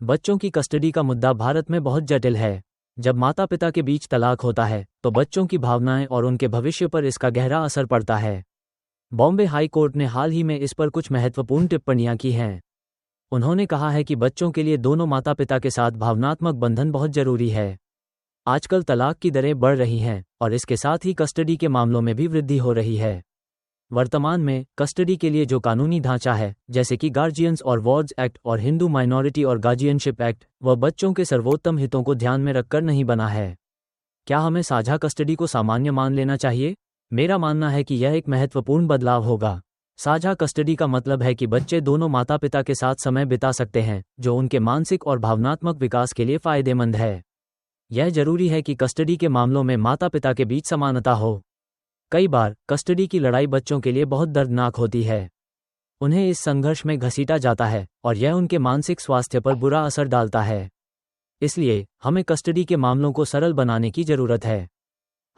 बच्चों की कस्टडी का मुद्दा भारत में बहुत जटिल है। जब माता पिता के बीच तलाक होता है तो बच्चों की भावनाएं और उनके भविष्य पर इसका गहरा असर पड़ता है। बॉम्बे हाई कोर्ट ने हाल ही में इस पर कुछ महत्वपूर्ण टिप्पणियां की हैं। उन्होंने कहा है कि बच्चों के लिए दोनों माता पिता के साथ भावनात्मक बंधन बहुत जरूरी है। आजकल तलाक की दरें बढ़ रही हैं और इसके साथ ही कस्टडी के मामलों में भी वृद्धि हो रही है। वर्तमान में कस्टडी के लिए जो कानूनी ढांचा है, जैसे कि गार्जियंस और वार्ड्स एक्ट और हिंदू माइनॉरिटी और गार्जियनशिप एक्ट, वह बच्चों के सर्वोत्तम हितों को ध्यान में रखकर नहीं बना है। क्या हमें साझा कस्टडी को सामान्य मान लेना चाहिए? मेरा मानना है कि यह एक महत्वपूर्ण बदलाव होगा। साझा कस्टडी का मतलब है कि बच्चे दोनों माता पिता के साथ समय बिता सकते हैं, जो उनके मानसिक और भावनात्मक विकास के लिए फायदेमंद है। यह जरूरी है कि कस्टडी के मामलों में माता पिता के बीच समानता हो। कई बार कस्टडी की लड़ाई बच्चों के लिए बहुत दर्दनाक होती है। उन्हें इस संघर्ष में घसीटा जाता है और यह उनके मानसिक स्वास्थ्य पर बुरा असर डालता है। इसलिए हमें कस्टडी के मामलों को सरल बनाने की जरूरत है।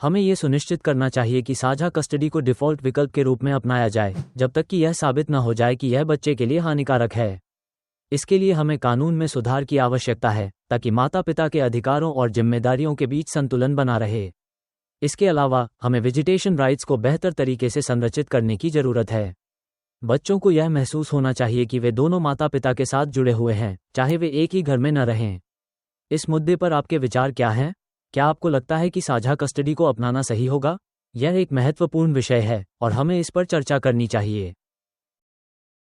हमें यह सुनिश्चित करना चाहिए कि साझा कस्टडी को डिफ़ॉल्ट विकल्प के रूप में अपनाया जाए, जब तक कि यह साबित न हो जाए कि यह बच्चे के लिए हानिकारक है। इसके लिए हमें कानून में सुधार की आवश्यकता है, ताकि माता पिता के अधिकारों और जिम्मेदारियों के बीच संतुलन बना रहे। इसके अलावा हमें वेजिटेशन राइट्स को बेहतर तरीके से संरचित करने की जरूरत है। बच्चों को यह महसूस होना चाहिए कि वे दोनों माता पिता के साथ जुड़े हुए हैं, चाहे वे एक ही घर में न रहें। इस मुद्दे पर आपके विचार क्या हैं? क्या आपको लगता है कि साझा कस्टडी को अपनाना सही होगा? यह एक महत्वपूर्ण विषय है और हमें इस पर चर्चा करनी चाहिए।